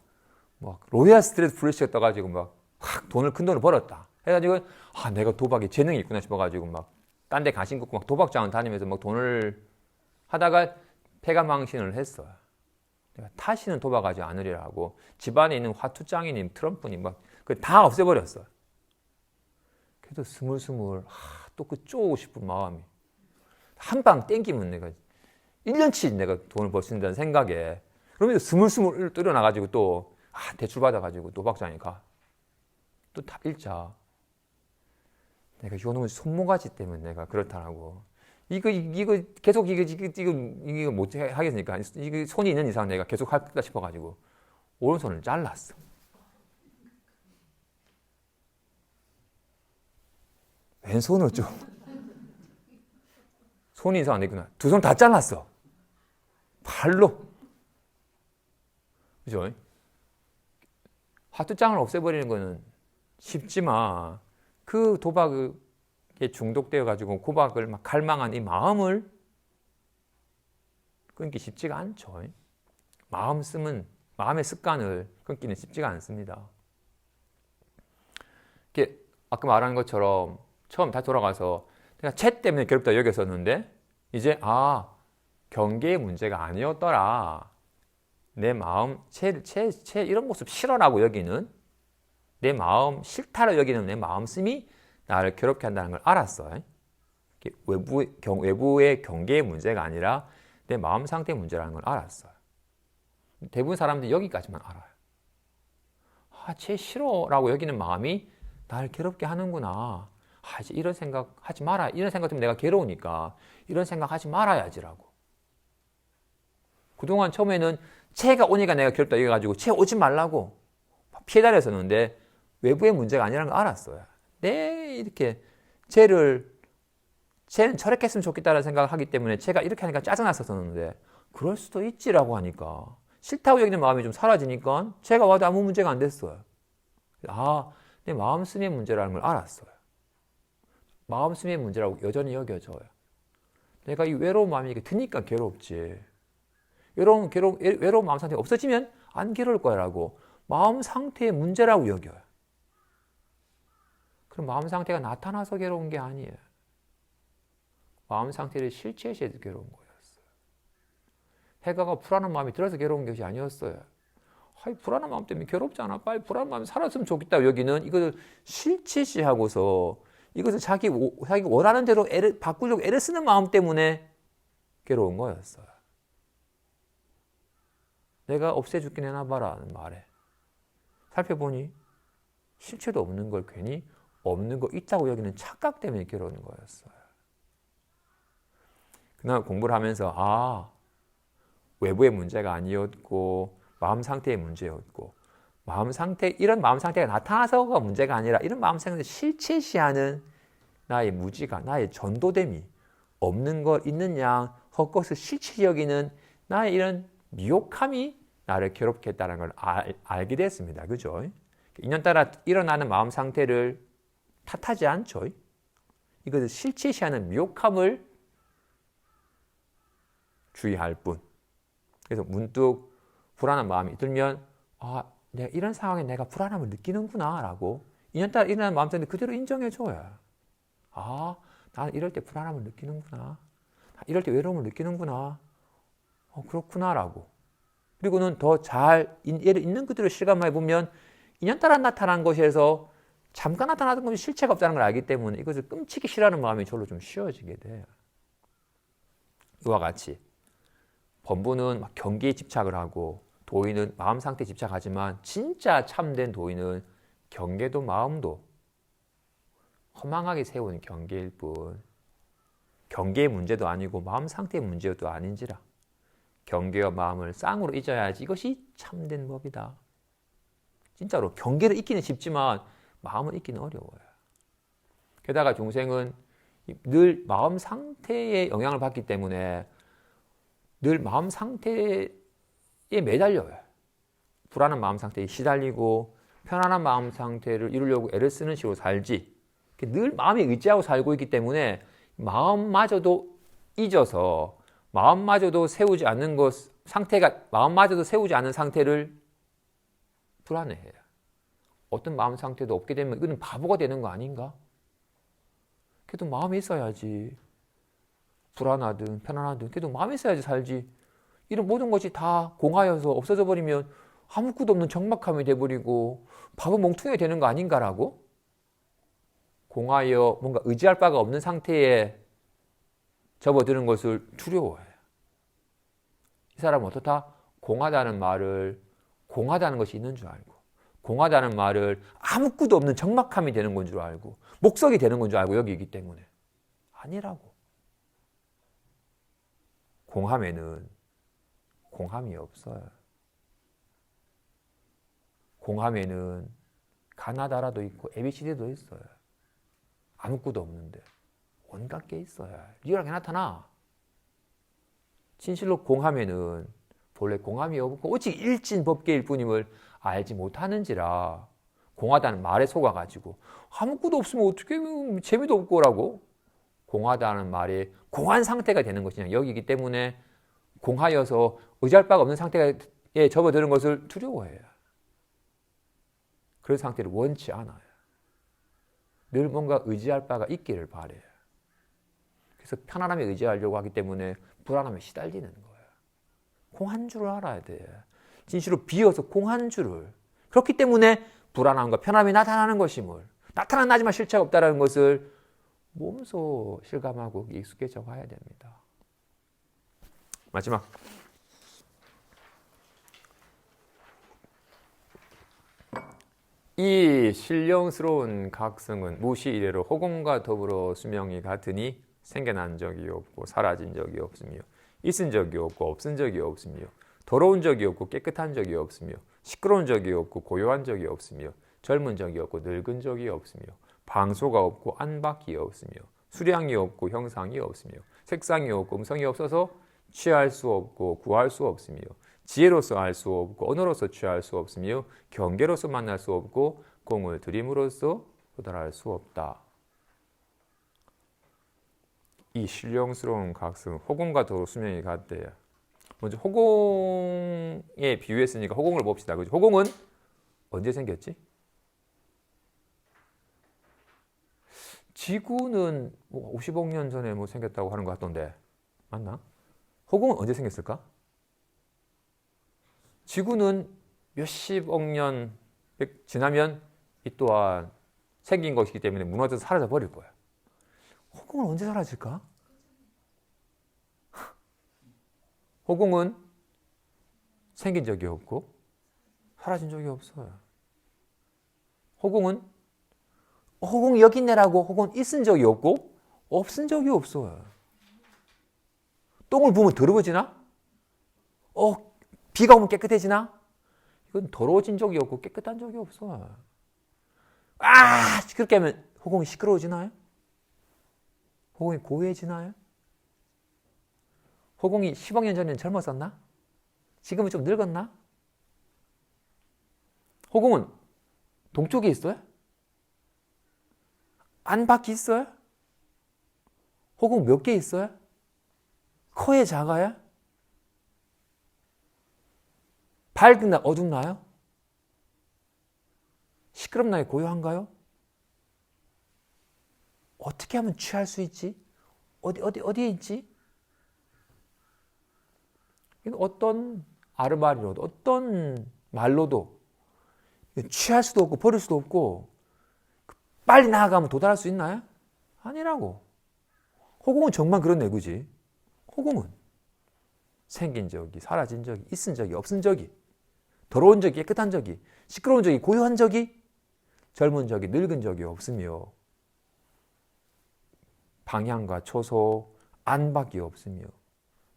로얄 스트레스 플래시가 떠가지고 막 확 큰 돈을 벌었다 해가지고 내가 도박에 재능이 있구나 싶어가지고 막 딴 데 관심 갖고 막 도박장을 다니면서 막 돈을 하다가 패가망신을 했어요. 내가 다시는 도박하지 않으리라 하고 집안에 있는 화투장이님 트럼프님 막 다 없애버렸어요. 그래도 스물스물 또 그 쪼고 싶은 마음이 한 방 땡기면 내가 1년치 내가 돈을 벌 수 있다는 생각에 그러면서 스물스물 일어나가지고 또 대출 받아가지고 도박장에 가. 또 다 일자. 내가 요놈의 손모가지 때문에 내가 그렇다라고. 이거 계속 이거 못 하겠으니까 이거 손이 있는 이상 내가 계속 할까 싶어가지고 오른손을 잘랐어. 왼손을 좀 손이 이상 안 되구나. 두 손 다 잘랐어. 발로. 그죠? 화투장을 없애버리는 거는 쉽지만 그 도박에 중독되어 가지고 도박을 막 갈망한 이 마음을 끊기 쉽지가 않죠. 마음의 습관을 끊기는 쉽지가 않습니다. 이렇게 아까 말한 것처럼 처음 다 돌아가서 내가 채 때문에 괴롭다 여겼었는데 이제 경계의 문제가 아니었더라. 내 마음 채 이런 모습 싫어라고 여기는 내 마음 싫다로 여기는 내 마음씀이 나를 괴롭게 한다는 걸 알았어요. 외부의 경계의 문제가 아니라 내 마음 상태의 문제라는 걸 알았어요. 대부분 사람들이 여기까지만 알아요. 채 싫어라고 여기는 마음이 나를 괴롭게 하는구나. 이제 이런 생각 하지 마라. 이런 생각 때문에 내가 괴로우니까 이런 생각 하지 말아야지라고. 그동안 처음에는 채가 오니까 내가 괴롭다 이래가지고 채 오지 말라고 피해 다녔었는데 외부의 문제가 아니라는 걸 알았어요. 이렇게 채는 저렇게 했으면 좋겠다는 생각을 하기 때문에 채가 이렇게 하니까 짜증났었는데 그럴 수도 있지라고 하니까 싫다고 여기는 마음이 좀 사라지니까 채가 와도 아무 문제가 안 됐어요. 내 마음씀의 문제라는 걸 알았어요. 마음씀의 문제라고 여전히 여겨져요. 내가 이 외로운 마음이 드니까 괴롭지. 외로운 마음 상태가 없어지면 안 괴로울 거라고 마음 상태의 문제라고 여겨요. 그럼 마음 상태가 나타나서 괴로운 게 아니에요. 마음 상태를 실체시해서 괴로운 거였어요. 해가가 불안한 마음이 들어서 괴로운 것이 아니었어요. 불안한 마음 때문에 괴롭잖아. 빨리 불안한 마음이 사라졌으면 좋겠다. 여기는 이것을 실체시하고서 이것을 자기 원하는 대로 바꾸려고 애를 쓰는 마음 때문에 괴로운 거였어요. 내가 없애줄게 내놔봐라는 말에 살펴보니 실체도 없는 걸 괜히 없는 거 있다고 여기는 착각 때문에 괴로운 거였어요. 그날 공부를 하면서 외부의 문제가 아니었고 마음 상태의 문제였고 이런 마음 상태가 나타나서가 문제가 아니라 이런 마음 상태를 실체시하는 나의 무지가 나의 전도됨이 없는 걸 있는 양 헛것을 실체 여기는 나의 이런 미혹함이 나를 괴롭게 했다는 걸 알게 됐습니다. 그죠? 인연따라 일어나는 마음 상태를 탓하지 않죠. 이것을 실체시하는 미혹함을 주의할 뿐. 그래서 문득 불안한 마음이 들면 내가 이런 상황에 내가 불안함을 느끼는구나 라고 인연따라 일어나는 마음 상태 그대로 인정해줘요. 나는 이럴 때 불안함을 느끼는구나. 이럴 때 외로움을 느끼는구나. 그렇구나 라고. 그리고는 더 잘 얘를 있는 그대로 실감해 보면 인연따라 나타난 것에서 잠깐 나타나던 것이 실체가 없다는 걸 알기 때문에 이것을 끔찍이 싫어하는 마음이 절로 좀 쉬워지게 돼요. 이와 같이 범부는 막 경기에 집착을 하고 도인은 마음 상태에 집착하지만 진짜 참된 도인은 경계도 마음도 허망하게 세운 경계일 뿐 경계의 문제도 아니고 마음 상태의 문제도 아닌지라 경계와 마음을 쌍으로 잊어야지 이것이 참된 법이다. 진짜로 경계를 잊기는 쉽지만 마음을 잊기는 어려워요. 게다가 중생은 늘 마음 상태에 영향을 받기 때문에 늘 마음 상태에 매달려요. 불안한 마음 상태에 시달리고 편안한 마음 상태를 이루려고 애를 쓰는 식으로 살지 늘 마음에 의지하고 살고 있기 때문에 마음마저도 잊어서 마음마저도 세우지 않는 것 상태가 마음마저도 세우지 않는 상태를 불안해해요. 어떤 마음 상태도 없게 되면 이거는 바보가 되는 거 아닌가? 그래도 마음이 있어야지. 불안하든 편안하든 그래도 마음이 있어야지 살지. 이런 모든 것이 다 공하여서 없어져 버리면 아무것도 없는 적막함이 돼버리고 바보 멍청이 되는 거 아닌가라고? 공하여 뭔가 의지할 바가 없는 상태에 접어드는 것을 두려워해요. 이 사람은 어떻다? 공하다는 말을 공하다는 것이 있는 줄 알고 공하다는 말을 아무것도 없는 적막함이 되는 건 줄 알고 목석이 되는 건 줄 알고 여기이기 때문에 아니라고. 공함에는 공함이 없어요. 공함에는 가나다라도 있고 ABCD도 있어요. 아무것도 없는데 온갖 게 있어요. 리얼하게 나타나. 진실로 공함에는 본래 공함이 없고 오직 일진법계일 뿐임을 알지 못하는지라 공하다는 말에 속아가지고 아무것도 없으면 어떻게 재미도 없고라고 공하다는 말에 공한 상태가 되는 것이냐 여기기 때문에 공하여서 의지할 바가 없는 상태에 접어드는 것을 두려워해요. 그런 상태를 원치 않아요. 늘 뭔가 의지할 바가 있기를 바래요. 그래서 편안함에 의지하려고 하기 때문에 불안함에 시달리는 거예요. 공한 줄을 알아야 돼. 진실로 비어서 공한 줄을. 그렇기 때문에 불안함과 편함이 나타나는 것임을 나타나지만 실체가 없다는 것을 몸소 실감하고 익숙해져 가야 됩니다. 마지막 이 신령스러운 각성은 무시 이래로 호공과 더불어 수명이 같으니 생겨난 적이 없고 사라진 적이 없으며 있은 적이 없고 없은 적이 없으며 더러운 적이 없고 깨끗한 적이 없으며 시끄러운 적이 없고 고요한 적이 없으며 젊은 적이 없고 늙은 적이 없으며 방소가 없고 안팎이 없으며 수량이 없고 형상이 없으며 색상이 없고 음성이 없어서 취할 수 없고 구할 수 없으며 지혜로서 알 수 없고 언어로서 취할 수 없으며 경계로서 만날 수 없고 공을 들임으로써 도달할 수 없다. 이 신령스러운 각성 호공과 더불어 수명이 같대요. 먼저 호공에 비유했으니까 호공을 봅시다. 그죠? 호공은 언제 생겼지? 지구는 50억 년 전에 생겼다고 하는 것 같던데 맞나? 호공은 언제 생겼을까? 지구는 몇십억 년 지나면 이 또한 생긴 것이기 때문에 무너져서 사라져 버릴 거야. 호공은 언제 사라질까? 호공은 생긴 적이 없고 사라진 적이 없어요. 호공이 여기 있네라고 호공은 있은 적이 없고 없은 적이 없어요. 똥을 부으면 더러워지나? 비가 오면 깨끗해지나? 이건 더러워진 적이 없고 깨끗한 적이 없어요. 그렇게 하면 호공이 시끄러워지나요? 호공이 고요해지나요? 호공이 10억 년 전에는 젊었었나? 지금은 좀 늙었나? 호공은 동쪽에 있어요? 안팎이 있어요? 호공 몇 개 있어요? 커요? 작아요? 밝나 어둡나요? 시끄럽나요? 고요한가요? 어떻게 하면 취할 수 있지? 어디에 있지? 어떤 아르바리로도 어떤 말로도 취할 수도 없고 버릴 수도 없고 빨리 나아가면 도달할 수 있나요? 아니라고. 호공은 정말 그렇네, 그지? 호공은 생긴 적이, 사라진 적이, 있은 적이, 없은 적이, 더러운 적이, 깨끗한 적이, 시끄러운 적이, 고요한 적이, 젊은 적이, 늙은 적이 없으며 방향과 초소, 안팎이 없으며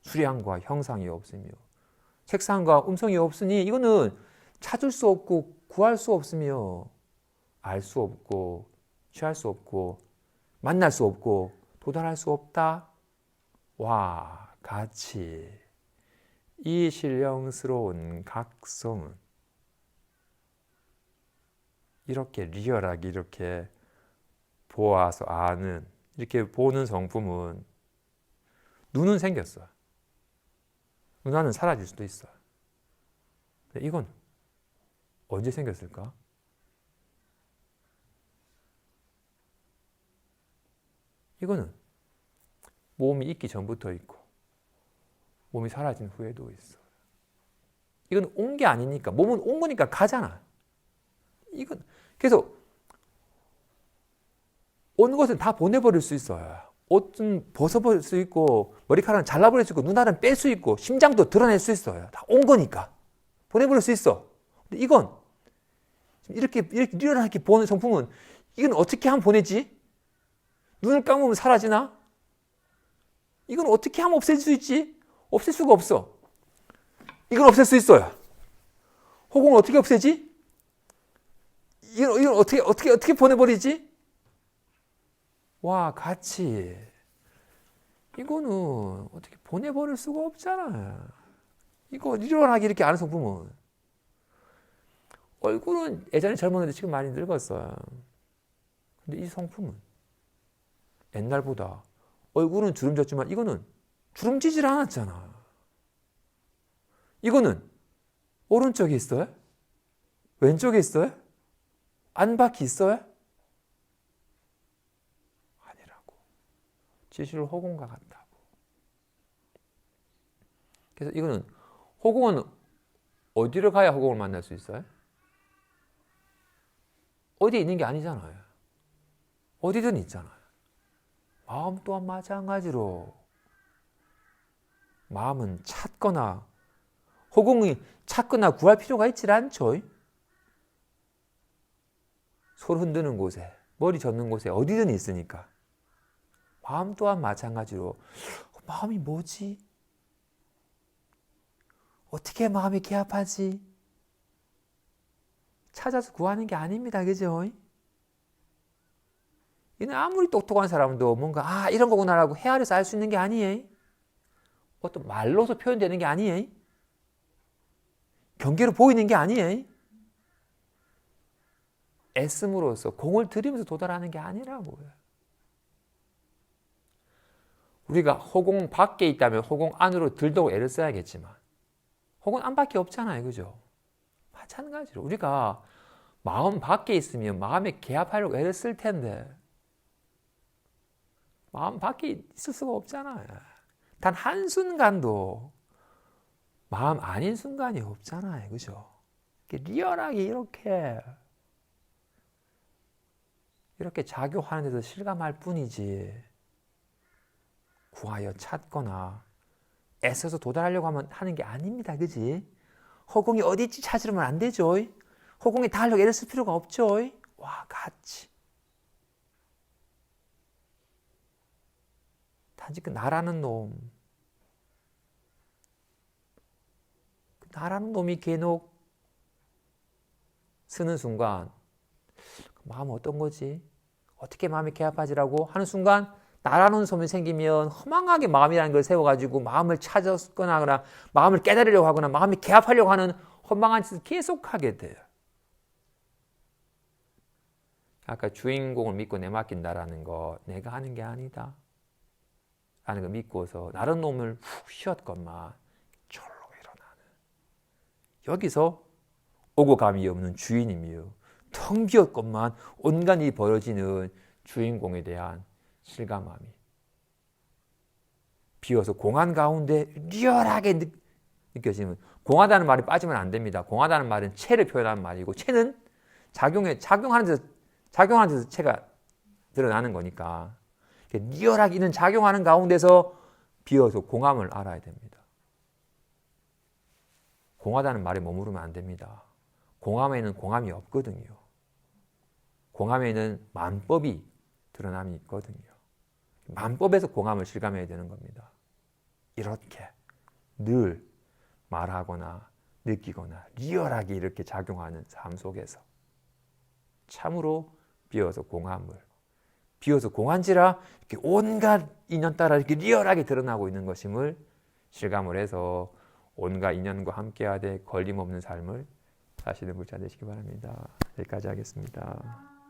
수량과 형상이 없으며 색상과 음성이 없으니 이거는 찾을 수 없고 구할 수 없으며 알 수 없고 취할 수 없고 만날 수 없고 도달할 수 없다. 와, 같이 이 신령스러운 각성은 이렇게 리얼하게 이렇게 보아서 아는, 이렇게 보는 성품은 눈은 생겼어요. 눈안은 사라질 수도 있어요. 근데 이건 언제 생겼을까? 이거는 몸이 있기 전부터 있고 몸이 사라진 후에도 있어요. 이건 온 게 아니니까, 몸은 온 거니까 가잖아. 이건 그래서 온 것은 다 보내버릴 수 있어요. 옷은 벗어버릴 수 있고 머리카락은 잘라버릴 수 있고 눈알은 뺄 수 있고 심장도 드러낼 수 있어요. 다 온 거니까 보내버릴 수 있어. 근데 이건 이렇게 리얼하게 보는 성품은 이건 어떻게 하면 보내지? 눈을 감으면 사라지나? 이건 어떻게 하면 없앨 수 있지? 없앨 수가 없어. 이건 없앨 수 있어요. 호공을 어떻게 없애지? 이건 어떻게 보내버리지? 와, 같이. 이거는 어떻게 보내버릴 수가 없잖아. 이거 리얼하게 이렇게 아는 성품은. 얼굴은 예전에 젊었는데 지금 많이 늙었어요. 근데 이 성품은 옛날보다 얼굴은 주름졌지만 이거는 주름지질 않았잖아. 이거는 오른쪽에 있어요? 왼쪽에 있어요? 안팎이 있어요? 아니라고. 지실 호공과 같다고. 그래서 이거는 호공은 어디로 가야 호공을 만날 수 있어요? 어디에 있는 게 아니잖아요. 어디든 있잖아요. 마음 또한 마찬가지로 마음은 찾거나 호공이 찾거나 구할 필요가 있질 않죠. 손 흔드는 곳에, 머리 젓는 곳에 어디든 있으니까. 마음 또한 마찬가지로 마음이 뭐지? 어떻게 마음이 개합하지? 찾아서 구하는 게 아닙니다. 그죠? 이는 아무리 똑똑한 사람도 뭔가 이런 거구나라고 헤아려서 알 수 있는 게 아니에요. 어떤 말로서 표현되는 게 아니에요. 경계로 보이는 게 아니에요. 애씀으로써 공을 들이면서 도달하는 게 아니라고요. 우리가 허공 밖에 있다면 허공 안으로 들도록 애를 써야겠지만 허공 안밖에 없잖아요. 그죠? 마찬가지로 우리가 마음 밖에 있으면 마음에 개합하려고 애를 쓸 텐데 마음 밖에 있을 수가 없잖아요. 단 한순간도 마음 아닌 순간이 없잖아요. 그죠? 리얼하게 이렇게 작용하는 데서 실감할 뿐이지 구하여 찾거나 애써서 도달하려고 하는 게 아닙니다. 그지? 허공이 어디 있지 찾으려면 안 되죠. 허공에 닿으려고 애를 쓸 필요가 없죠. 와, 같이. 단지 그 나라는 놈이 괜옥 쓰는 순간 마음 어떤 거지? 어떻게 마음이 개합하지라고 하는 순간 나라는 놈이 생기면 허망하게 마음이라는 걸 세워가지고 마음을 찾았거나 하거나 마음을 깨달으려고 하거나 마음이 개합하려고 하는 허망한 짓을 계속하게 돼요. 아까 주인공을 믿고 내맡긴다라는 거 내가 하는 게 아니다 라는 거 믿고서 다른 놈을 훅 쉬었건만 절로 일어나는 여기서 오고 감이 없는 주인이며 텅 비었건만 온갖 일이 벌어지는 주인공에 대한 실감함이 비어서 공한 가운데 리얼하게 느껴지는 공하다는 말이 빠지면 안 됩니다. 공하다는 말은 체를 표현하는 말이고 체는 작용하는 데서 체가 드러나는 거니까 리얼하게 있는 작용하는 가운데서 비어서 공함을 알아야 됩니다. 공하다는 말에 머무르면 안 됩니다. 공함에는 공함이 없거든요. 공함에는 만법이 드러남이 있거든요. 만법에서 공함을 실감해야 되는 겁니다. 이렇게 늘 말하거나 느끼거나 리얼하게 이렇게 작용하는 삶 속에서 참으로 비어서 공함을, 비어서 공한지라 이렇게 온갖 인연 따라 이렇게 리얼하게 드러나고 있는 것임을 실감을 해서 온갖 인연과 함께하되 걸림없는 삶을 사시는 불자 되시기 바랍니다. 여기까지 하겠습니다.